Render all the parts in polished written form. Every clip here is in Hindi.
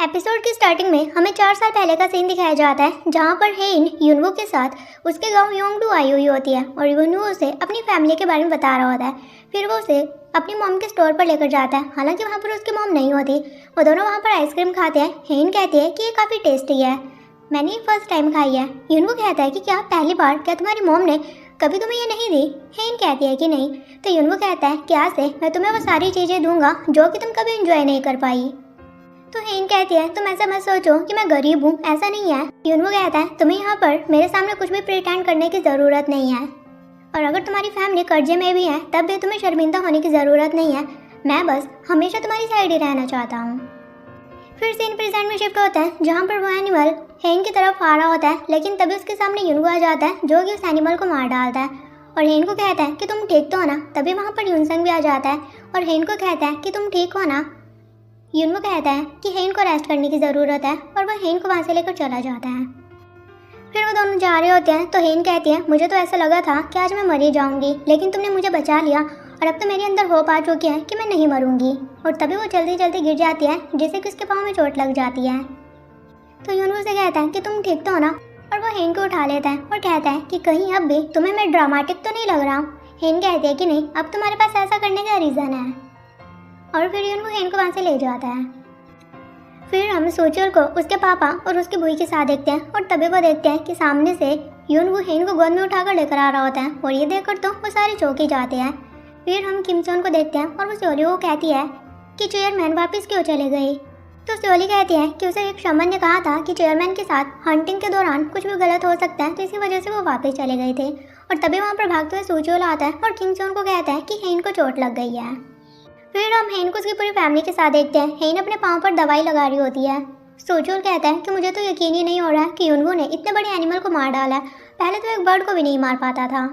एपिसोड की स्टार्टिंग में हमें 4 साल पहले का सीन दिखाया जाता है जहाँ पर हेन युनवो के साथ उसके गांव योंगडू आई हुई होती है और युनवो उसे अपनी फैमिली के बारे में बता रहा होता है। फिर वो उसे अपनी मॉम के स्टोर पर लेकर जाता है। हालांकि वहाँ पर उसकी मॉम नहीं होती। वो दोनों वहाँ पर आइसक्रीम खाते हैं। हेन कहती है कि ये काफ़ी टेस्टी है, मैंने फर्स्ट टाइम खाई है। युनवो कहता है कि क्या पहली बार? क्या तुम्हारी मॉम ने कभी तुम्हें ये नहीं दी? हेन कहती है कि नहीं। तो युनवो कहता है कि आज से मैं तुम्हें वो सारी चीज़ें दूंगा जो कि तुम कभी एंजॉय नहीं कर पाई। तो हेन कहती है तुम ऐसा मत सोचो कि मैं गरीब हूँ, ऐसा नहीं है। युनवो कहता है तुम्हें यहाँ पर मेरे सामने कुछ भी प्रिटेंड करने की ज़रूरत नहीं है, और अगर तुम्हारी फैमिली कर्जे में भी है तब भी तुम्हें शर्मिंदा होने की ज़रूरत नहीं है। मैं बस हमेशा तुम्हारी साइड ही रहना चाहता हूँ। फिर सीन प्रेजेंट में शिफ्ट होता है जहाँ पर वो एनिमल हेन की तरफ आ रहा होता है, लेकिन तभी उसके सामने युनवो आ जाता है जो कि उस एनिमल को मार डालता है और हेन को कहता है कि तुम ठीक तो हो ना। तभी वहाँ पर युनसंग भी आ जाता है और हेन को कहता है कि तुम ठीक हो ना। युनवो कहता है कि हेन को रेस्ट करने की ज़रूरत है और वह हेन को वहाँ से लेकर चला जाता है। फिर वो दोनों जा रहे होते हैं तो हेन कहती है मुझे तो ऐसा लगा था कि आज मैं मर ही जाऊंगी, लेकिन तुमने मुझे बचा लिया और अब तो मेरे अंदर होप आ चुकी है कि मैं नहीं मरूंगी। और तभी वो जल्दी जल्दी गिर जाती है जिससे कि उसके पाँव में चोट लग जाती है। तो युनवो से कहता है कि तुम ठीक तो हो ना, और वो हेन को उठा लेता है और कहता है कि कहीं अब भी तुम्हें मैं ड्रामेटिक तो नहीं लग रहा हूँ। हेन कहती है कि नहीं, अब तुम्हारे पास ऐसा करने का रीज़न है। और फिर युनवो हेन को वहाँ से ले जाता है। फिर हम सोचर को उसके पापा और उसकी बुई के साथ देखते हैं और तभी वो देखते हैं कि सामने से युनवो हेन को गोद में उठाकर लेकर आ रहा होता है और ये देखकर तो वो सारे चौंक ही जाते हैं। फिर हम किम सोन को देखते हैं और वो सोली को कहती है कि चेयरमैन वापस क्यों चले गए। तो सोली कहती है कि उसे एक शमन ने कहा था कि चेयरमैन के साथ हंटिंग के दौरान कुछ भी गलत हो सकता है, तो इसी वजह से वो वापस चले गए थे। और तभी वहाँ पर भागते हुए सूचोल आता है और किम सोन को कहता है कि हेन को चोट लग गई है। फिर हम हेन को उसकी पूरी फैमिली के साथ देखते हैं। हेन अपने पाँव पर दवाई लगा रही होती है। सोचोल कहता है कि मुझे तो यकीन ही नहीं हो रहा है कि युनवो ने इतने बड़े एनिमल को मार डाला है, पहले तो एक बर्ड को भी नहीं मार पाता था।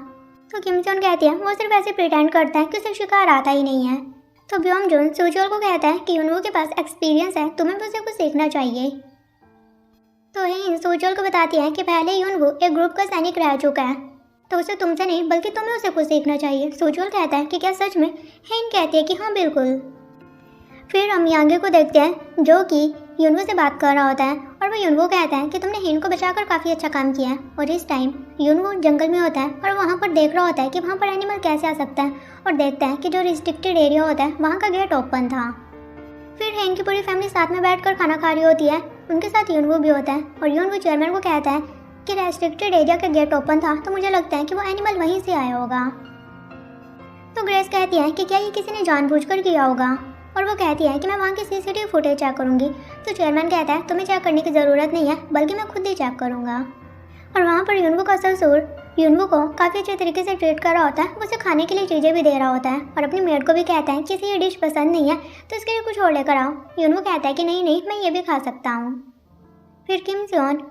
तो किम सोन कहती है वो सिर्फ ऐसे प्रिटेंड करता है कि उसे शिकार आता ही नहीं है। तो ब्योम जोन सोचोल को कहता है कि युनवो के पास एक्सपीरियंस है, तुम्हें भी उसे कुछ सीखना चाहिए। तो हेन सोचोल को बताती है कि पहले युनवो एक ग्रुप का सैनिक रह चुका है, तो उसे तुमसे नहीं बल्कि तुम्हें उसे कुछ सीखना चाहिए। सोचोल कहता है कि क्या सच में? हेन कहती है कि हाँ बिल्कुल। फिर हम यांगे को देखते हैं जो कि युनवो से बात कर रहा होता है और वो युनवो कहता है कि तुमने हेन को बचाकर काफ़ी अच्छा काम किया है। और इस टाइम युनवो जंगल में होता है और वहाँ पर देख रहा होता है कि वहाँ पर एनिमल कैसे आ सकता है, और देखता है कि जो रिस्ट्रिक्टेड एरिया होता है वहाँ का गेट ओपन था। फिर हेन की पूरी फैमिली साथ में बैठकर खाना खा रही होती है, उनके साथ युनवो भी होता है और युनवो चेयरमैन को कहता है कि रेस्ट्रिक्टेड एरिया का गेट ओपन था, तो मुझे लगता है कि वो एनिमल वहीं से आया होगा। तो ग्रेस कहती है कि क्या ये किसी ने जानबूझकर किया होगा, और वो कहती है कि मैं वहाँ की सीसीटीवी फुटेज चेक करूँगी। तो चेयरमैन कहता है तुम्हें चेक करने की ज़रूरत नहीं है, बल्कि मैं खुद ही चेक करूँगा। और वहाँ पर युनवो का ससुर युनवो को काफ़ी अच्छे तरीके से ट्रीट कर रहा होता है, उसे खाने के लिए चीज़ें भी दे रहा होता है और अपनी मेड को भी कहता है कि इसे ये डिश पसंद नहीं है तो इसके लिए कुछ और लेकर आओ। युनवो कहता है कि नहीं नहीं, मैं ये भी खा सकता हूँ। फिर किम सोन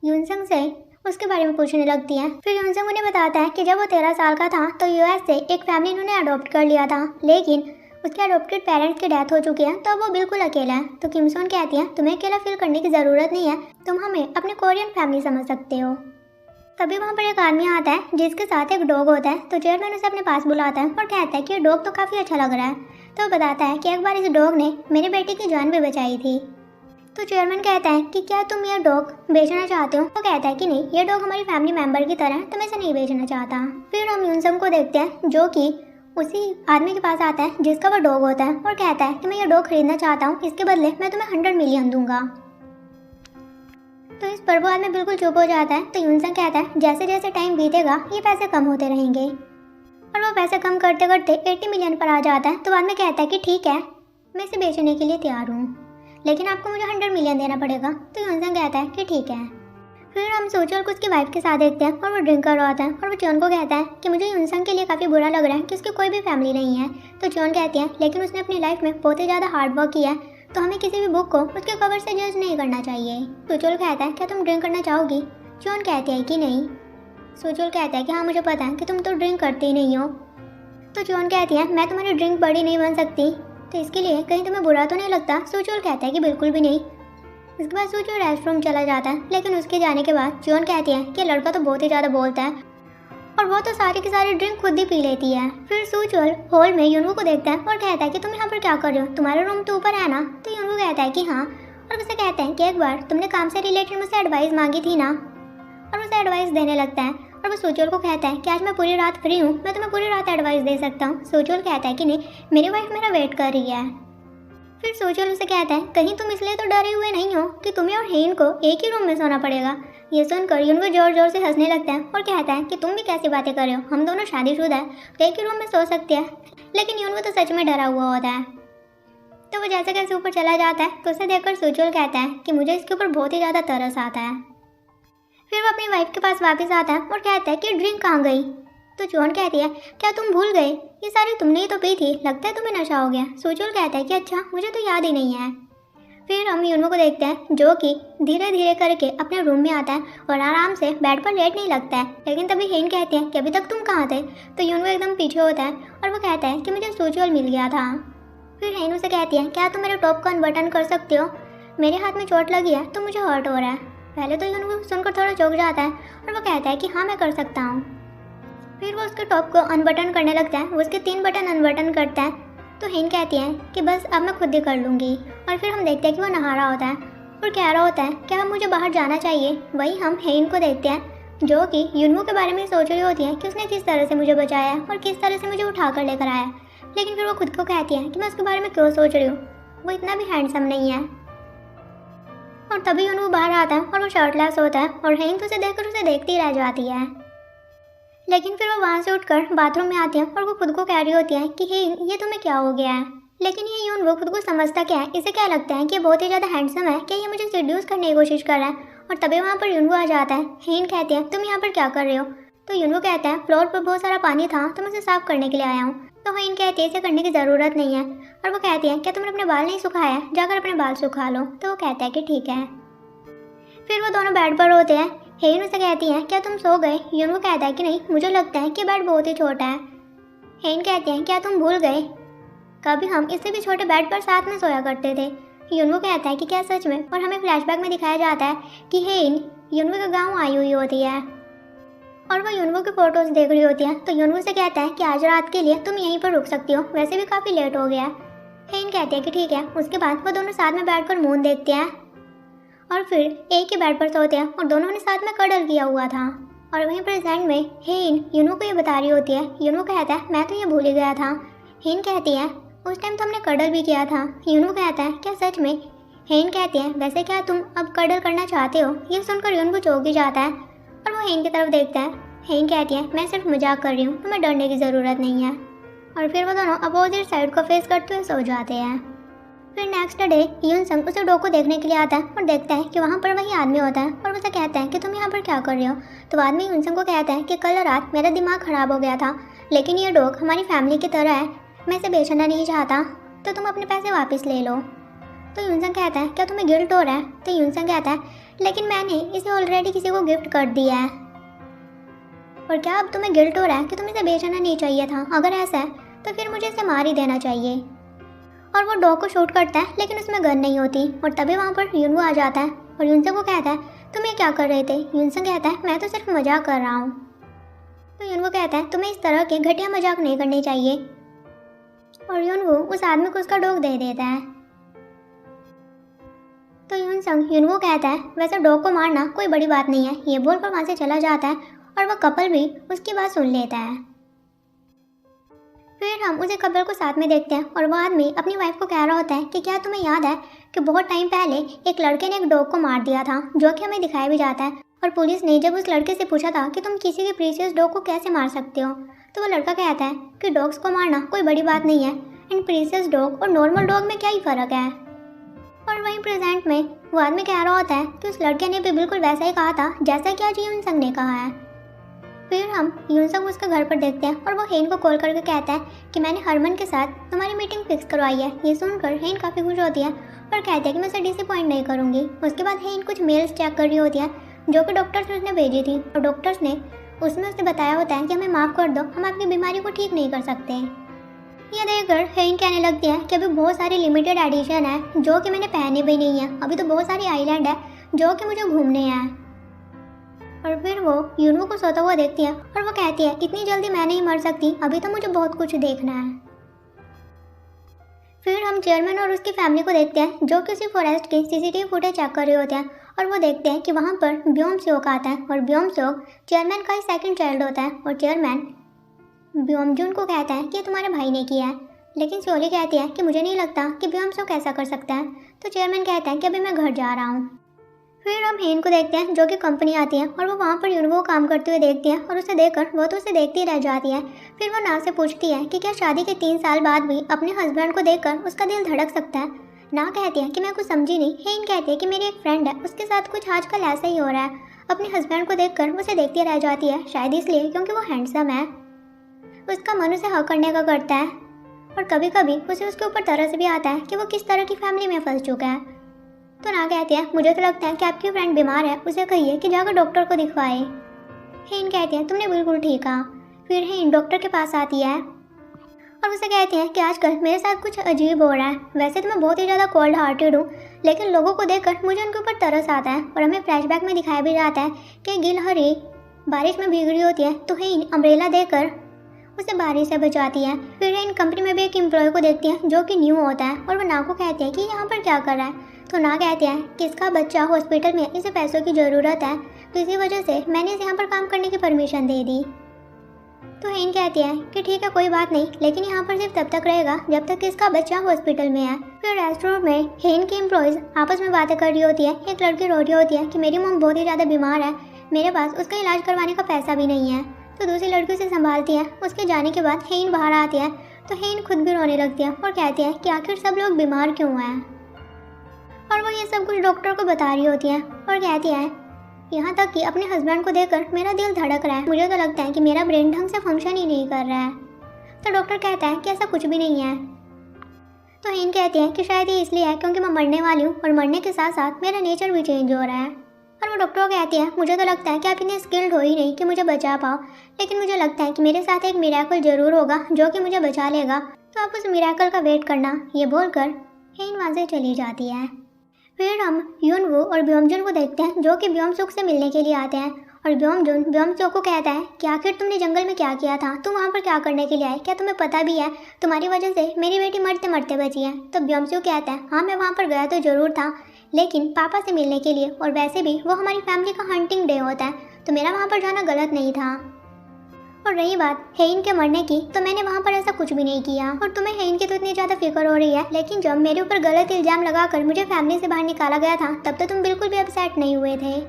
युनसंग से उसके बारे में पूछने लगती है। फिर युनसंग उन्हें बताता है कि जब वो 13 साल का था तो यूएस से एक फैमिली ने उन्हें अडॉप्ट कर लिया था, लेकिन उसके अडॉप्टेड पेरेंट्स की डेथ हो चुकी है, तो अब वो बिल्कुल अकेला है। तो किम सोन कहती है तुम्हें अकेला फील करने की ज़रूरत नहीं है, तुम हमें अपने कोरियन फैमिली समझ सकते हो। तभी वहाँ पर एक आदमी आता है जिसके साथ एक डॉग होता है। तो चेयरमैन उसे अपने पास बुलाता है और कहता है कि ये डॉग तो काफ़ी अच्छा लग रहा है। तो वो बताता है कि एक बार इस डॉग ने मेरी बेटी की जान भी बचाई थी। तो चेयरमैन कहता है कि क्या तुम ये डॉग बेचना चाहते हो? वो कहता है कि नहीं, ये डॉग हमारी फैमिली मेम्बर की तरह है, तो मैं इसे नहीं बेचना चाहता। फिर हम युनसंग को देखते हैं जो कि उसी आदमी के पास आता है जिसका वो डॉग होता है और कहता है कि मैं ये डॉग खरीदना चाहता हूँ, इसके बदले मैं तुम्हें 100 मिलियन दूंगा। तो इस पर वो आदमी बिल्कुल चुप हो जाता है। तो युनसंग कहता है जैसे जैसे टाइम बीतेगा ये पैसे कम होते रहेंगे, और वो पैसे कम करते करते 80 मिलियन पर आ जाता है। तो आदमी कहता है कि ठीक है, मैं इसे बेचने के लिए तैयार हूँ, लेकिन आपको मुझे 100 मिलियन देना पड़ेगा। तो युनसंग कहता है कि ठीक है। फिर हम सोचोल को उसकी वाइफ के साथ देखते हैं और वो ड्रिंक कर रहा होता है और वो चोन को कहता है कि मुझे युनसंग के लिए काफ़ी बुरा लग रहा है कि उसकी कोई भी फैमिली नहीं है। तो चोन कहती है लेकिन उसने अपनी लाइफ में बहुत ही ज़्यादा हार्ड वर्क किया है, तो हमें किसी भी बुक को उसके कवर से जज नहीं करना चाहिए। सोचोल कहता है क्या तुम ड्रिंक करना चाहोगी? चोन कहती है कि नहीं। सोचोल कहता है कि हाँ मुझे पता है कि तुम तो ड्रिंक करती ही नहीं हो। तो चोन कहती है मैं तुम्हारी ड्रिंक बड़ी नहीं बन सकती, तो इसके लिए कहीं तुम्हें बुरा तो नहीं लगता? सोचोल कहता है कि बिल्कुल भी नहीं। इसके बाद सोचोल रेस्टरूम चला जाता है, लेकिन उसके जाने के बाद चोन कहती है कि लड़का तो बहुत ही ज़्यादा बोलता है और वो तो सारी की सारी ड्रिंक खुद ही पी लेती है। फिर सूचोल हॉल में युनवो को देखता है और कहता है कि तुम यहाँ पर क्या कर रहे हो, तुम्हारा रूम तो ऊपर है ना? तो युनवो कहता है कि हाँ, और उसे कहते हैं कि एक बार तुमने काम से रिलेटेड मुझसे एडवाइस मांगी थी ना, और उसे एडवाइस देने लगता है। और वो सोचोल को कहता है कि आज मैं पूरी रात फ्री हूँ, मैं तुम्हें पूरी रात एडवाइस दे सकता हूँ। सोचोल कहता है कि नहीं, मेरी वाइफ मेरा वेट कर रही है। फिर सोचोल उसे कहता है कहीं तुम इसलिए तो डरे हुए नहीं हो कि तुम्हें और हेन को एक ही रूम में सोना पड़ेगा। ये सुनकर यूनवो जोर जोर से हंसने लगता है और कहता है कि तुम भी कैसी बातें कर रहे हो, हम दोनों शादीशुदा है तो एक ही रूम में सो सकते हैं। लेकिन यूनवो तो सच में डरा हुआ होता है। तो वो जैसे कैसे ऊपर चला जाता है तो उसे देखकर सोचोल कहता है कि मुझे इसके ऊपर बहुत ही ज़्यादा तरस आता है। फिर वो अपनी वाइफ के पास वापस आता है और कहता है कि ड्रिंक कहाँ गई। तो जॉन कहती है क्या तुम भूल गए, ये सारी तुमने ही तो पी थी, लगता है तुम्हें नशा हो गया। सोचोल कहता है कि अच्छा, मुझे तो याद ही नहीं है। फिर हम यूनवो को देखते हैं जो कि धीरे धीरे करके अपने रूम में आता है और आराम से बेड पर लेटने लगता है। लेकिन तभी हेन कहते हैं कि अभी तक तुम कहाँ थे। तो यूनवो एकदम पीछे होता है और वो कहता है कि मुझे सोचोल मिल गया था। फिर हेन उसे कहती है क्या तुम मेरे टॉप को अनबटन कर सकते हो, मेरे हाथ में चोट लगी है तो मुझे हर्ट हो रहा है। पहले तो यूनवो सुनकर थोड़ा चौंक जाता है और वो कहता है कि हाँ मैं कर सकता हूँ। फिर वो उसके टॉप को अनबटन करने लगता है, वो उसके 3 बटन अनबटन करता है। तो हेन कहती है कि बस अब मैं खुद ही कर लूँगी। और फिर हम देखते हैं कि वो नहा रहा होता है और कह रहा होता है क्या मुझे बाहर जाना चाहिए। वहीं हम हेन को देखते हैं जो कि यूनवो के बारे में सोच रही होती है कि उसने किस तरह से मुझे बचाया और किस तरह से मुझे उठा कर लेकर आया। लेकिन फिर वो खुद को कहती है कि मैं उसके बारे में क्यों सोच रही हूँ, वो इतना भी हैंडसम नहीं है। और तभी यूनवो बाहर आता है और वो शर्टलेस होता है और हेन तो उसे देखकर उसे देखती रह जाती है। लेकिन फिर वो वहाँ से उठकर बाथरूम में आती है और वो खुद को कह रही होती है कि हेन ये तुम्हें क्या हो गया है। लेकिन ये यूनवो खुद को समझता क्या है, इसे क्या लगता है कि ये बहुत ही ज़्यादा हैंडसम है, क्या ये मुझे सिड्यूस करने की कोशिश कर रहा है। और तभी वहाँ पर यूनवो आ जाता है। हेन कहती है तुम यहाँ पर क्या कर रहे हो। तो यूनवो कहता है फ्लोर पर बहुत सारा पानी था तो मैं उसे साफ करने के लिए आया हूँ। तो हेन कहती है इसे करने की ज़रूरत नहीं है। और वो कहती है क्या तुमने अपने बाल नहीं सुखाया, जाकर अपने बाल सुखा लो। तो वो कहता है कि ठीक है। फिर वो दोनों बेड पर होते हैं। हेन उसे कहती है क्या तुम सो गए। यूनवो कहता है कि नहीं, मुझे लगता है कि बेड बहुत ही छोटा है। हेन कहती है क्या तुम भूल गए, कभी हम इससे भी छोटे बेड पर साथ में सोया करते थे। यूनवो कहता है कि क्या सच में। और हमें फ्लैशबैक में दिखाया जाता है कि हेन यूनवो के गाँव आई हुई होती है और वो यूनवो की फोटोज देख रही होती है। तो यूनवो से कहता है कि आज रात के लिए तुम यहीं पर रुक सकती हो, वैसे भी काफ़ी लेट हो गया। हेन कहती है कि ठीक है। उसके बाद वो दोनों साथ में बैठकर मून देखते हैं और फिर एक ही बेड पर सोते हैं और दोनों ने साथ में कडल किया हुआ था। और वहीं प्रेजेंट में हेन यूनवो को ये बता रही होती है। यूनवो कहता है मैं तो ये भूल ही गया था। हेन कहती है उस टाइम तो हमने कडल भी किया था। यूनवो कहता है क्या सच में। हेन कहती है वैसे क्या तुम अब कडल करना चाहते हो। ये सुनकर यूनवो चौंक ही जाता है और वो हेन की तरफ देखता है। हेन कहती है मैं सिर्फ मजाक कर रही हूँ, तुम्हें डरने की ज़रूरत नहीं है। और फिर वो दोनों अपोजिट साइड को फेस करते हुए सो जाते हैं। फिर नेक्स्ट डे यूनसंग उसे डॉग को देखने के लिए आता है और देखता है कि वहाँ पर वही आदमी होता है और उसे कहता है कि तुम यहाँ पर क्या कर रहे हो। तो आदमी यूनसंग को कहता है कि कल रात मेरा दिमाग ख़राब हो गया था, लेकिन ये डॉग हमारी फैमिली की तरह है, मैं इसे बेचना नहीं चाहता, तो तुम अपने पैसे वापस ले लो। तो यूनसंग कहता है क्या तुम्हें गिल्ट हो रहा है। तो यूनसंग कहता है लेकिन मैंने इसे ऑलरेडी किसी को गिफ्ट कर दिया है, और क्या अब तुम्हें गिल्ट हो रहा है कि तुम्हें इसे बेचना नहीं चाहिए था। अगर ऐसा है तो फिर मुझे इसे मार ही देना चाहिए। और वो डॉग को शूट करता है लेकिन उसमें गन नहीं होती। और तभी वहाँ पर यूनवो आ जाता है और यूनसंग को कहता है तुम ये क्या कर रहे थे। यूनसंग कहता है मैं तो सिर्फ मजाक कर रहा हूँ। तो यूनवो कहता है तुम्हें इस तरह के घटिया मजाक नहीं करने चाहिए। और यूनवो उस आदमी को उसका डॉग दे देता है। तो यूनवो कहता है वैसे डॉग को मारना कोई बड़ी बात नहीं है। ये बोलकर वहाँ से चला जाता है और वह कपल भी उसकी बात सुन लेता है। फिर हम उसे कपल को साथ में देखते हैं और वह आदमी अपनी वाइफ को कह रहा होता है कि क्या तुम्हें याद है कि बहुत टाइम पहले एक लड़के ने एक डॉग को मार दिया था, जो कि हमें दिखाया भी जाता है। और पुलिस ने जब उस लड़के से पूछा था कि तुम किसी के प्रीशियस डॉग को कैसे मार सकते हो, तो वो लड़का कहता है कि डॉग्स को मारना कोई बड़ी बात नहीं है, एंड प्रीशियस डॉग और नॉर्मल डॉग में क्या ही फ़र्क है। और वहीं प्रेजेंट में वो आदमी कह रहा होता है कि उस लड़के ने भी बिल्कुल वैसा ही कहा था जैसा कि आज यूनसंग ने कहा है। फिर हम यूनसंग उसके घर पर देखते हैं और वो हेन को कॉल करके कहता है कि मैंने हरमन के साथ तुम्हारी मीटिंग फिक्स करवाई है। ये सुनकर हेन काफ़ी खुश होती है और कहती है कि मैं उसे डिसअपॉइंट नहीं करूँगी। उसके बाद हेन कुछ मेल्स चेक कर रही होती है जो कि डॉक्टर्स ने उसने भेजी थी, और डॉक्टर्स ने उसमें उसे बताया होता है कि हमें माफ़ कर दो, हम आपकी बीमारी को ठीक नहीं कर सकते। ये देखकर हेन कहने लगती है कि अभी बहुत सारी लिमिटेड एडिशन है जो कि मैंने पहने भी नहीं है, अभी तो बहुत सारी आइलैंड है जो कि मुझे घूमने हैं। और फिर वो यूनवो को सोता हुआ देखती है और वो कहती है इतनी जल्दी मैं नहीं मर सकती, अभी तो मुझे बहुत कुछ देखना है। फिर हम चेयरमैन और उसकी फैमिली को देखते हैं जो कि उसी फॉरेस्ट की सीसीटीवी फुटेज चेक कर रहे होते हैं और वो देखते हैं कि वहाँ पर ब्योम सेओक आता है और ब्योम सेओक चेयरमैन का ही सेकंड चाइल्ड होता है और चेयरमैन ब्योमजून को कहता है कि ये तुम्हारे भाई ने किया है, लेकिन सोली कहती है कि मुझे नहीं लगता कि ब्योम सेओक ऐसा कर सकता है। तो चेयरमैन कहता है कि अभी मैं घर जा रहा हूँ। फिर हम हेन को देखते हैं जो कि कंपनी आती है और वो वहाँ पर यूनवो काम करते हुए देखती है और उसे देखकर वो तो उसे देखती रह जाती है। फिर वो ना से पूछती है कि क्या शादी के 3 साल बाद भी अपने हस्बैंड को देखकर उसका दिल धड़क सकता है। ना कहती है कि मैं कुछ समझी नहीं। हेन कहती है कि मेरी एक फ्रेंड है, उसके साथ कुछ आजकल ऐसा ही हो रहा है। अपने हस्बैंड को देखकर उसे देखती रह जाती है, शायद इसलिए क्योंकि वो हैंडसम है। उसका मन उसे हक करने का करता है और कभी कभी उसे उसके ऊपर तरस भी आता है कि वो किस तरह की फैमिली में फंस चुका है। तो ना कहती है मुझे तो लगता है कि आपकी फ्रेंड बीमार है, उसे कहिए कि जाकर डॉक्टर को दिखवाए। हेन कहती है तुमने बिल्कुल ठीक कहा। फिर हेन डॉक्टर के पास आती है और उसे कहती है कि आजकल मेरे साथ कुछ अजीब हो रहा है। वैसे तो मैं बहुत ही ज़्यादा कोल्ड हार्टेड हूँ, लेकिन लोगों को देखकर मुझे उनके ऊपर तरस आता है। और हमें फ्लैशबैक में दिखाया भी जाता है कि गिलहरी बारिश में भीग रही होती है तो हेन अम्ब्रेला देकर उसे बारिश से बचाती है। फिर हेन कंपनी में भी एक एम्प्लॉय को देखती है जो कि न्यू होता है और वो ना को कहती है कि यहाँ पर क्या कर रहा है। तो ना कहती है कि इसका बच्चा हॉस्पिटल में, इसे पैसों की ज़रूरत है, तो इसी वजह से मैंने इसे यहाँ पर काम करने की परमिशन दे दी। तो हेन कहती है कि ठीक है कोई बात नहीं, लेकिन यहाँ पर सिर्फ तब तक रहेगा जब तक कि इसका बच्चा हॉस्पिटल में है। फिर रेस्टोरेंट में हेन की एम्प्लॉयज़ आपस में बातें कर रही होती है। एक लड़की रो रही होती है कि मेरी मॉम बहुत ही ज़्यादा बीमार है, मेरे पास उसका इलाज करवाने का पैसा भी नहीं है। तो दूसरी लड़की उसे संभालती है। उसके जाने के बाद हेन बाहर आती है तो हेन खुद भी रोने लगती है और कहती है कि आखिर सब लोग बीमार क्यों हैं। और वो ये सब कुछ डॉक्टर को बता रही होती है और कहती है यहाँ तक कि अपने हस्बैंड को देखकर मेरा दिल धड़क रहा है, मुझे तो लगता है कि मेरा ब्रेन ढंग से फंक्शन ही नहीं कर रहा है। तो डॉक्टर कहता है कि ऐसा कुछ भी नहीं है। तो हेन कहती है कि शायद ये इसलिए है क्योंकि मैं मरने वाली हूँ और मरने के साथ साथ मेरा नेचर भी चेंज हो रहा है। और वो डॉक्टर को कहती है मुझे तो लगता है कि आप इतने स्किल्ड हो ही नहीं कि मुझे बचा पाओ, लेकिन मुझे लगता है कि मेरे साथ एक मिरेकल जरूर होगा जो कि मुझे बचा लेगा, तो आप उस मिरेकल का वेट करना। ये बोलकर हेन वहाँ से चली जाती है। फिर हम यूनवो और ब्योमजून को देखते हैं जो कि ब्योमसोक से मिलने के लिए आते हैं और ब्योमजून ब्योमसोक को कहता है कि आखिर तुमने जंगल में क्या किया था, तुम वहाँ पर क्या करने के लिए आए, क्या तुम्हें पता भी है तुम्हारी वजह से मेरी बेटी मरते मरते बची है। तो ब्योमसोक कहता है हाँ मैं वहाँ पर गया तो ज़रूर था, लेकिन पापा से मिलने के लिए, और वैसे भी वो हमारी फैमिली का हंटिंग डे होता है तो मेरा वहाँ पर जाना गलत नहीं था। और रही बात हेन के मरने की, तो मैंने वहाँ पर ऐसा कुछ भी नहीं किया। और तुम्हें हेन की तो इतनी ज़्यादा फिक्र हो रही है, लेकिन जब मेरे ऊपर गलत इल्ज़ाम लगाकर मुझे फैमिली से बाहर निकाला गया था तब तो तुम बिल्कुल भी अपसेट नहीं हुए थे।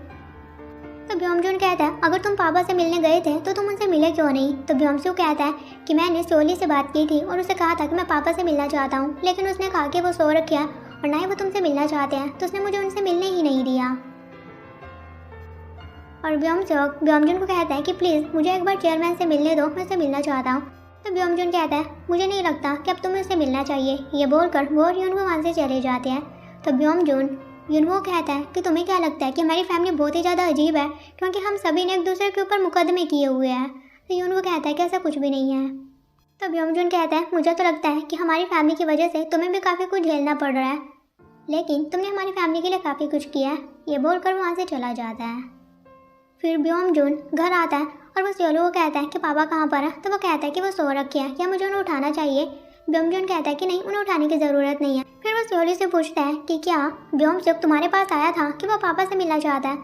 तो ब्योमजून कहता है अगर तुम पापा से मिलने गए थे तो तुम उनसे मिले क्यों नहीं। तो ब्योमसू कहता है कि मैंने सोली से बात की थी और उसे कहा था कि मैं पापा से मिलना चाहता हूँ, लेकिन उसने कहा कि वो सो रखा है और ना ही वो तुमसे मिलना चाहते हैं, तो उसने मुझे उनसे मिलने ही नहीं दिया। और ब्योमजून को कहता है कि प्लीज़ मुझे एक बार चेयरमैन से मिलने दो, मैं उससे मिलना चाहता हूँ। तो ब्योमजून कहता है मुझे नहीं लगता कि अब तुम्हें उससे मिलना चाहिए। ये बोलकर वो और यूनवो वहाँ से चले जाते हैं। तो ब्योमजून यूनवो कहता है कि तुम्हें क्या लगता है कि हमारी फैमिली बहुत ही ज़्यादा अजीब है क्योंकि हम सभी ने एक दूसरे के ऊपर मुकदमे किए हुए हैं। तो यूनवो कहता है कि ऐसा कुछ भी नहीं है। तो ब्योमजून कहता है मुझे तो लगता है कि हमारी फैमिली की वजह से तुम्हें भी काफ़ी कुछ झेलना पड़ रहा है, लेकिन तुमने हमारी फैमिली के लिए काफ़ी कुछ किया है। ये बोलकर वो वहाँ से चला जाता है। फिर ब्योमजून घर आता है और वो सोलो को कहता है कि पापा कहाँ पर है। तो वो कहता है कि वो सो रखे हैं, क्या मुझे उन्हें उठाना चाहिए। ब्योमजून कहता है कि नहीं, उन्हें उठाने की ज़रूरत नहीं है। फिर वो सोली से पूछता है कि क्या ब्योमसोक तुम्हारे पास आया था कि वो पापा से मिलना चाहता है।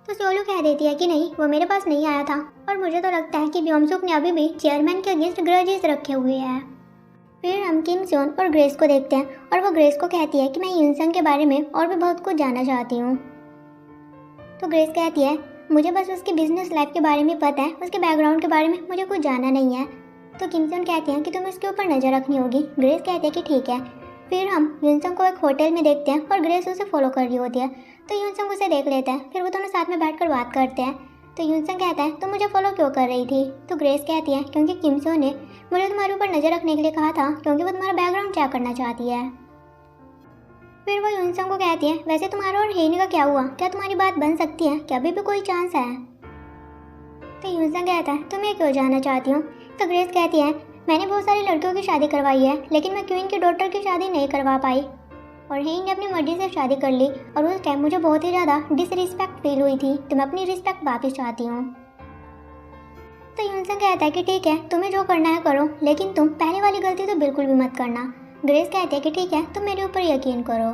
तो सोलू कह देती है कि नहीं, वो मेरे पास नहीं आया था और मुझे तो लगता है कि ब्योमसोक ने अभी भी चेयरमैन के अगेंस्ट ग्रजेस रखे हुए हैं। फिर हम किम सोन और ग्रेस को देखते हैं और वो ग्रेस को कहती है कि मैं यूनसंग के बारे में और भी बहुत कुछ जानना चाहती हूँ। तो ग्रेस कहती है मुझे बस उसकी बिजनेस लाइफ के बारे में पता है, उसके बैकग्राउंड के बारे में मुझे कुछ जानना नहीं है। तो किम सोन कहती है कि तुम्हें उसके ऊपर नज़र रखनी होगी। ग्रेस कहती है कि ठीक है। फिर हम यूनसंग को एक होटल में देखते हैं और ग्रेस उसे फॉलो कर रही होती है। तो यूनसंग उसे देख लेता है। फिर वो दोनों साथ में बैठकर बात करते हैं। तो यूनसंग कहता है तुम मुझे फॉलो क्यों कर रही थी। तो ग्रेस कहती है क्योंकि किम सोन ने मुझे तुम्हारे ऊपर नज़र रखने के लिए कहा था, क्योंकि वो तुम्हारा बैकग्राउंड चेक करना चाहती है। फिर वो यूनसंग को कहती है वैसे तुम्हारा और हेन का क्या हुआ, क्या तुम्हारी बात बन सकती है, क्या अभी भी कोई चांस है। तो यूनसंग कहता है तुम ये क्यों जानना चाहती हो। तो ग्रेस कहती है मैंने बहुत सारी लड़कियों की शादी करवाई है, लेकिन मैं क्वीन की डॉटर की शादी नहीं करवा पाई और हेन ने अपनी मर्जी से शादी कर ली और उस टाइम मुझे बहुत ही ज़्यादा डिसरिस्पेक्ट फील हुई थी, तो मैं अपनी रिस्पेक्ट वापस चाहती हूँ। तो यूनसंग कहता है कि ठीक है, तुम्हें जो करना है करो, लेकिन तुम पहले वाली गलती तो बिल्कुल भी मत करना। ग्रेस कहती है कि ठीक है, तुम मेरे ऊपर यकीन करो।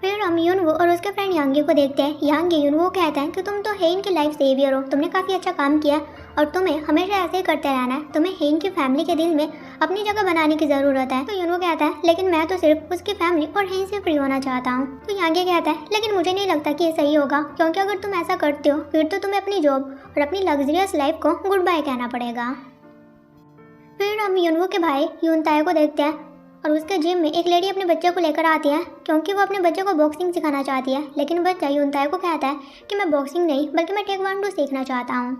फिर हम यूनवो और उसके फ्रेंड यांगी को देखते हैं। यांगी यूनवो कहता है कि तुम तो हेन की लाइफ सेवियर हो, तुमने काफ़ी अच्छा काम किया और तुम्हें हमेशा ऐसे ही करते रहना है। तुम्हें हेन की फैमिली के दिल में अपनी जगह बनाने की ज़रूरत है। तो यूनवो कहता है लेकिन मैं तो सिर्फ उसकी फैमिली और हेन से फ्री होना चाहता हूँ। तो यांगी कहता है लेकिन मुझे नहीं लगता कि ये सही होगा, क्योंकि अगर तुम ऐसा करते हो फिर तो तुम्हें अपनी जॉब और अपनी लग्जरियस लाइफ को गुड बाय कहना पड़ेगा। फिर हम यूनवो के भाई यूनताए को देखते हैं और उसके जिम में एक लेडी अपने बच्चे को लेकर आती है, क्योंकि वो अपने बच्चे को बॉक्सिंग सिखाना चाहती है। लेकिन बच्चा यूनताए को कहता है कि मैं बॉक्सिंग नहीं बल्कि मैं टेक्वांडो सीखना चाहता हूँ।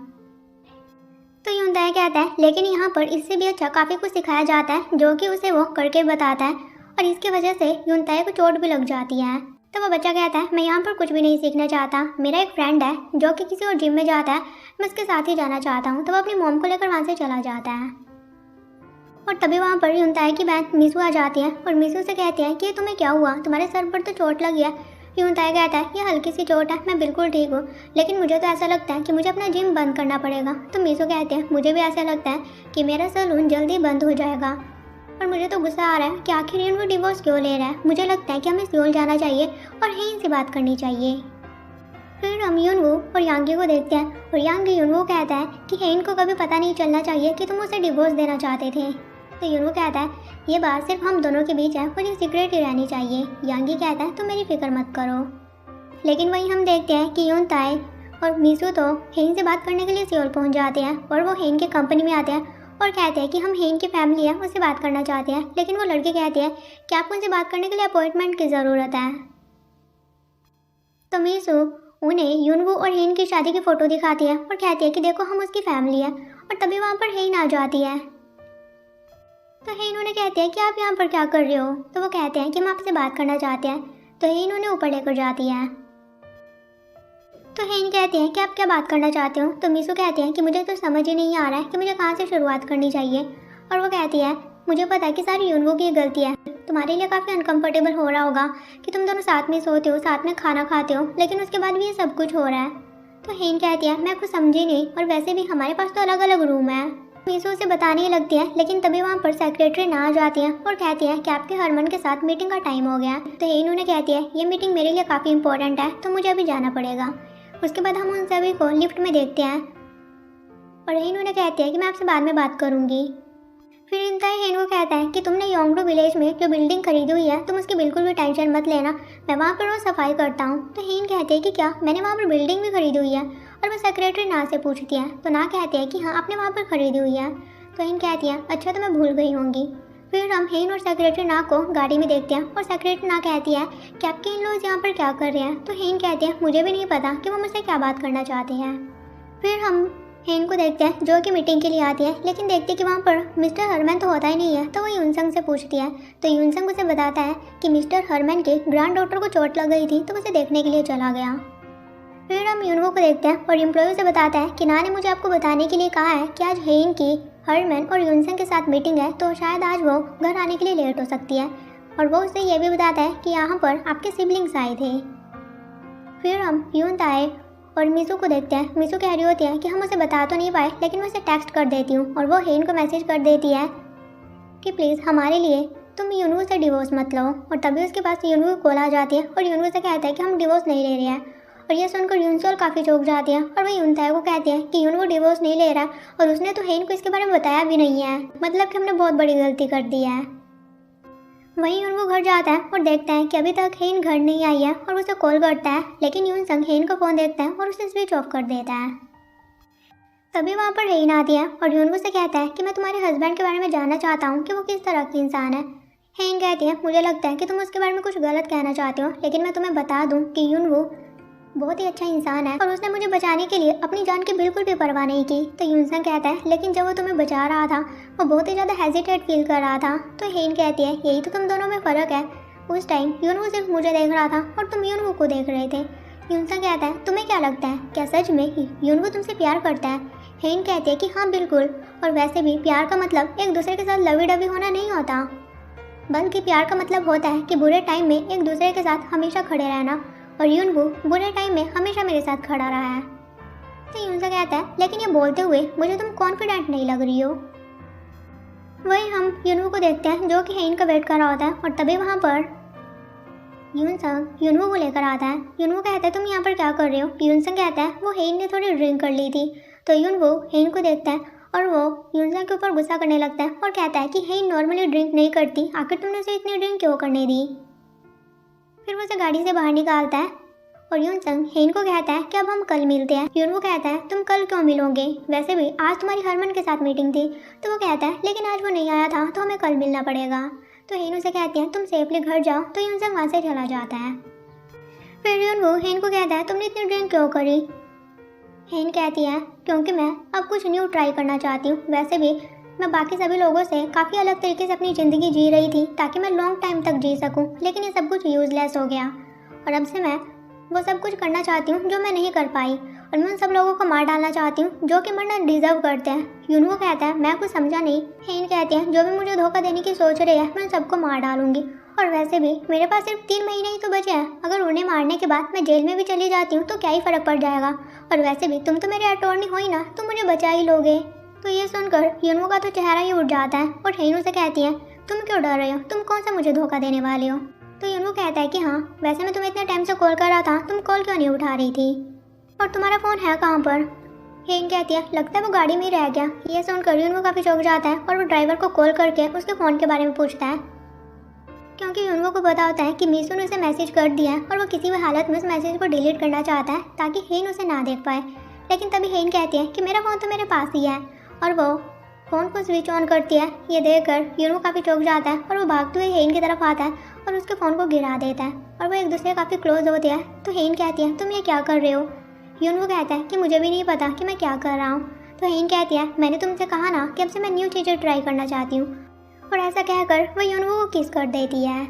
तो यूनताए कहता है लेकिन यहाँ पर इससे भी अच्छा काफ़ी कुछ सिखाया जाता है जो कि उसे वो करके बताता है, और इसकी वजह से यूनताए को चोट भी लग जाती है। तो वो बच्चा कहता है मैं यहाँ पर कुछ भी नहीं सीखना चाहता, मेरा एक फ्रेंड है जो कि किसी और जिम में जाता है, मैं उसके साथ ही जाना चाहता हूँ। तो वो अपनी मॉम को लेकर वहाँ से चला जाता है। और तभी वहाँ पर यूनताए की बहन मिसू आ जाती है और मिसू से कहती है कि तुम्हें क्या हुआ, तुम्हारे सर पर तो चोट लगी है। यूनताए कहता है ये हल्की सी चोट है, मैं बिल्कुल ठीक हूँ, लेकिन मुझे तो ऐसा लगता है कि मुझे अपना जिम बंद करना पड़ेगा। तो मिसू कहते हैं मुझे भी ऐसा लगता है कि मेरा सैलून जल्दी बंद हो जाएगा, और मुझे तो गुस्सा आ रहा है कि आखिर यूनवो डिवोर्स क्यों ले रहा है। मुझे लगता है कि हमें सियोल जाना चाहिए और हेन से बात करनी चाहिए। फिर हम यूनवो और यांगी को देखते हैं और यांगी यूनवो कहता है कि हेन को कभी पता नहीं चलना चाहिए कि तुम उसे डिवोर्स देना चाहते थे। तो यूनवो कहता है ये बात सिर्फ हम दोनों के बीच है, मुझे सीक्रेट ही रहनी चाहिए। यांगी कहता है तुम मेरी फिक्र मत करो। लेकिन वहीं हम देखते हैं कि यूनताए और मिसू तो हेन से बात करने के लिए सियोल पहुंच जाते हैं और वो हेन की कंपनी में आते हैं और कहते हैं कि हम हेन की फैमिली है उससे बात करना चाहते हैं। लेकिन वो लड़के कहते हैं कि आपको उनसे बात करने के लिए अपॉइंटमेंट की ज़रूरत है। तो मिसू उन्हें यूनवो और हेन की शादी की फ़ोटो दिखाती है और कहती है कि देखो हम उसकी फैमिली है। और तभी वहाँ पर हेन आ जाती है। तो हेन उन्हें कहते हैं कि आप यहाँ पर क्या कर रहे हो। तो वो कहते हैं कि हम आपसे बात करना चाहते हैं। तो हेन उन्हें ऊपर लेकर जाती है। तो हेन कहते हैं कि आप क्या बात करना चाहते हो। तो मिसू कहते हैं कि मुझे तो समझ ही नहीं आ रहा है कि मुझे कहाँ से शुरुआत करनी चाहिए। और वो कहती है मुझे पता है कि सारी यूनवो की गलती है, तुम्हारे लिए काफ़ी अनकंफर्टेबल हो रहा होगा कि तुम दोनों साथ में सोते हो, साथ में खाना खाते हो, लेकिन उसके बाद भी ये सब कुछ हो रहा है। तो हेन कहती है मैं कुछ समझी नहीं, और वैसे भी हमारे पास तो अलग अलग रूम है। मिसू उसे बताने ही लगती है, लेकिन तभी वहाँ पर सेक्रेटरी ना आ जाती है और कहती है कि आपके हरमन के साथ मीटिंग का टाइम हो गया। तो हेन उन्हें कहती है ये मीटिंग मेरे लिए काफ़ी इंपॉर्टेंट है, तो मुझे अभी जाना पड़ेगा। उसके बाद हम उन सभी को लिफ्ट में देखते हैं और हेन उन्हें कहती है कि मैं आपसे बाद में बात करूँगी। फिर यूनताए हेन को कहता है कि तुमने योंगडू विलेज में जो बिल्डिंग खरीदी हुई है तुम उसकी बिल्कुल भी टेंशन मत लेना, मैं वहाँ पर रोज सफाई करता हूँ। तो हेन कहते हैं कि क्या मैंने वहाँ पर बिल्डिंग भी खरीदी हुई है। और वो सेक्रेटरी ना से पूछती है तो ना कहती है कि हाँ आपने वहाँ पर खरीदी हुई है। तो हेन कहती है अच्छा तो मैं भूल गई होंगी। फिर हम हेन और सेक्रेटरी ना को गाड़ी में देखते हैं और सेक्रेटरी ना कहती है कि आपके इन लोग यहाँ पर क्या कर रहे हैं। तो हेन कहते हैं मुझे भी नहीं पता कि वो मुझसे क्या बात करना चाहते हैं। फिर हम हेन को देखते हैं जो कि मीटिंग के लिए आती है, लेकिन देखते हैं कि वहाँ पर मिस्टर हरमन तो होता ही नहीं है। तो वो यूनसंग से पूछती है तो यूनसंग उसे बताता है कि मिस्टर हरमन के ग्रैंड डॉटर को चोट लग गई थी तो उसे देखने के लिए चला गया। फिर हम यूनवो को देखते हैं और एम्प्लॉय से बताता है कि ना ने मुझे आपको बताने के लिए कहा है कि आज हेन की हरमन और यूनसंग के साथ मीटिंग है, तो शायद आज वो घर आने के लिए लेट हो सकती है। और वो उसे यह भी बताता है कि यहाँ पर आपके सिबलिंग्स आए थे। फिर हम यूनताए और मिसू को देखते हैं। मिसू कह रही होती है कि हम उसे बता तो नहीं पाए, लेकिन मैं उसे टेक्स्ट कर देती हूँ और वो हेन को मैसेज कर देती है कि प्लीज़ हमारे लिए तुम यूनवो से डिवोर्स मत लो। और तभी उसके पास यूनवो कॉल आ जाती है और यूनवो से कहता है कि हम डिवोर्स नहीं ले रहे हैं। और यह सुनकर यूनसोल काफ़ी चौंक जाती है और वह यूनताए को कहती है कि यूनवो डिवोर्स नहीं ले रहा और उसने तो हेन को इसके बारे में बताया भी नहीं है, मतलब कि हमने बहुत बड़ी गलती कर दी है। वहीं यूनवो घर जाता है और देखता है कि अभी तक हेन घर नहीं आई है और उसे कॉल करता है, लेकिन यूनसंग हेन का फ़ोन देखता है और उसे स्विच ऑफ कर देता है। तभी वहाँ पर हेन आती है और यूनवो से कहता है कि मैं तुम्हारे हस्बैंड के बारे में जानना चाहता हूँ कि वो किस तरह की इंसान है। हेन कहती है मुझे लगता है कि तुम उसके बारे में कुछ गलत कहना चाहते हो, लेकिन मैं तुम्हें बता दूँ कि यूनवो बहुत ही अच्छा इंसान है और उसने मुझे बचाने के लिए अपनी जान की बिल्कुल भी परवाह नहीं की। तो यूनसंग कहता है लेकिन जब वो तुम्हें बचा रहा था वो बहुत ही ज़्यादा हेजिटेट फील कर रहा था। तो हेन कहती है यही तो तुम दोनों में फ़र्क है, उस टाइम यूनवो सिर्फ मुझे देख रहा था और तुम यूनवो को देख रहे थे। यूनसंग कहता है तुम्हें क्या लगता है, क्या सच में यूनवो तुमसे प्यार करता है। हेन कहती है कि हाँ बिल्कुल, और वैसे भी प्यार का मतलब एक दूसरे के साथ लवी डवी होना नहीं होता, बल्कि प्यार का मतलब होता है कि बुरे टाइम में एक दूसरे के साथ हमेशा खड़े रहना, और यूनवो बुरे टाइम में हमेशा मेरे साथ खड़ा रहा है। तो यूनसंग कहता है लेकिन ये बोलते हुए मुझे तुम कॉन्फिडेंट नहीं लग रही हो। वही हम यूनवू को देखते हैं जो कि हेन का वेट कर रहा होता है और तभी वहाँ पर यूनसंग यूनवू को लेकर आता है। यूनवू कहता है तुम यहाँ पर क्या कर रहे हो। यूनसंग कहता है वो हेन ने थोड़ी ड्रिंक कर ली थी। तो यूनवू हेन को देखता है और वो यूनसंग के ऊपर गुस्सा करने लगता है और कहता है कि हेन नॉर्मली ड्रिंक नहीं करती, आखिर तुमने उसे इतनी ड्रिंक क्यों करने दी। फिर वो उसे गाड़ी से बाहर निकालता है और यूनसंग हेन को कहता है कि अब हम कल मिलते हैं। यूनवू कहता है तुम कल क्यों मिलोगे, वैसे भी आज तुम्हारी हरमन के साथ मीटिंग थी। तो वो कहता है लेकिन आज वो नहीं आया था तो हमें कल मिलना पड़ेगा। तो हेन उसे कहती है तुम सेफली घर जाओ। तो यूनसंग वहाँ से चला जाता है। फिर यूनवू हेन को कहता है तुमने इतनी ड्रिंक क्यों करी। हेन कहती है क्योंकि मैं अब कुछ न्यू ट्राई करना चाहती हूँ, वैसे भी मैं बाकी सभी लोगों से काफ़ी अलग तरीके से अपनी ज़िंदगी जी रही थी ताकि मैं लॉन्ग टाइम तक जी सकूँ, लेकिन ये सब कुछ यूज़लेस हो गया और अब से मैं वो सब कुछ करना चाहती हूँ जो मैं नहीं कर पाई और मैं उन सब लोगों को मार डालना चाहती हूँ जो कि मरना डिजर्व करते हैं। यूनवू कहता है मैं कुछ समझा नहीं। हेन कहती है जो भी मुझे धोखा देने की सोच रही है मैं उन सबको मार डालूंगी और वैसे भी मेरे पास सिर्फ 3 महीने ही तो बचे हैं, अगर उन्हें मारने के बाद मैं जेल में भी चली जाती हूँ तो क्या ही फ़र्क पड़ जाएगा, और वैसे भी तुम तो मेरे अटॉर्नी हो ही ना, तुम मुझे बचा ही लोगे। तो ये सुनकर यूनवू का तो चेहरा ही उठ जाता है और हेन उसे कहती है तुम क्यों डर रहे हो, तुम कौन सा मुझे धोखा देने वाले हो। तो यूनवू कहता है कि हाँ वैसे मैं तुम्हें इतने टाइम से कॉल कर रहा था, तुम कॉल क्यों नहीं उठा रही थी और तुम्हारा फ़ोन है कहाँ पर। हेन कहती है लगता है वो गाड़ी में ही रह गया। ये सुनकर यूनवू काफ़ी चौंक जाता है और वो ड्राइवर को कॉल करके उसके फ़ोन के बारे में पूछता है, क्योंकि यूनवू को पता होता है कि मीसू ने उसे मैसेज कर दिया है और वो किसी भी हालत में उस मैसेज को डिलीट करना चाहता है ताकि हेन उसे ना देख पाए। लेकिन तभी हेन कहती है कि मेरा फ़ोन तो मेरे पास ही है और वो फ़ोन को स्विच ऑन करती है। ये देखकर यूनवू काफ़ी चौंक जाता है और वो भागते हुए हेन की तरफ आता है और उसके फ़ोन को गिरा देता है और वो एक दूसरे काफ़ी क्लोज होते हैं। तो हेन कहती है तुम ये क्या कर रहे हो। यूनवू कहता है कि मुझे भी नहीं पता कि मैं क्या कर रहा हूँ। तो हेन कहती है मैंने तुमसे कहा ना कि अब से मैं न्यू चीज़ें ट्राई करना चाहती हूँ, और ऐसा कहकर वो यूनवू को किस कर देती है।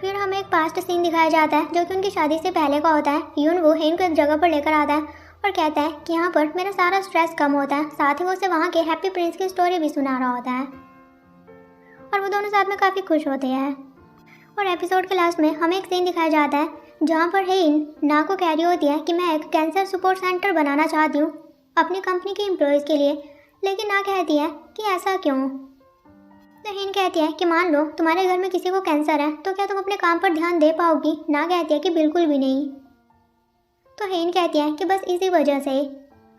फिर हमें एक पास्ट सीन दिखाया जाता है जो कि उनकी शादी से पहले का होता है। यूनवू हेन को एक जगह पर लेकर आता है और कहता है कि यहाँ पर मेरा सारा स्ट्रेस कम होता है, साथ ही वो उसे वहाँ के हैप्पी प्रिंस की स्टोरी भी सुना रहा होता है और वो दोनों साथ में काफ़ी खुश होते हैं। और एपिसोड के लास्ट में हमें एक सीन दिखाया जाता है जहाँ पर हेन ना को कह रही होती है कि मैं एक कैंसर सपोर्ट सेंटर बनाना चाहती हूँ अपनी कंपनी के एम्प्लॉयज़ के लिए, लेकिन ना कहती है कि ऐसा क्यों। तो हेन कहती है कि मान लो तुम्हारे घर में किसी को कैंसर है तो क्या तुम अपने काम पर ध्यान दे पाओगी। ना कहती है कि बिल्कुल भी नहीं। तो हेन कहती है कि बस इसी वजह से,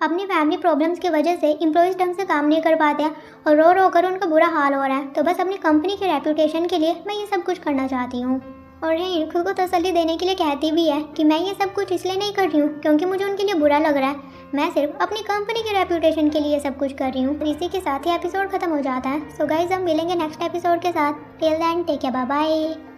अपनी फैमिली प्रॉब्लम्स की वजह से एम्प्लॉयज़ ढंग से काम नहीं कर पाते हैं और रो रो कर उनका बुरा हाल हो रहा है, तो बस अपनी कंपनी की रेपुटेशन के लिए मैं ये सब कुछ करना चाहती हूँ। और हेन खुद को तसल्ली देने के लिए कहती भी है कि मैं ये सब कुछ इसलिए नहीं कर रही हूँ क्योंकि मुझे उनके लिए बुरा लग रहा है, मैं सिर्फ अपनी कंपनी की रेपुटेशन के लिए सब कुछ कर रही हूँ। इसी के साथ ही एपिसोड खत्म हो जाता है। सो गाइज हम मिलेंगे नेक्स्ट एपिसोड के साथ। Till then take care, bye bye.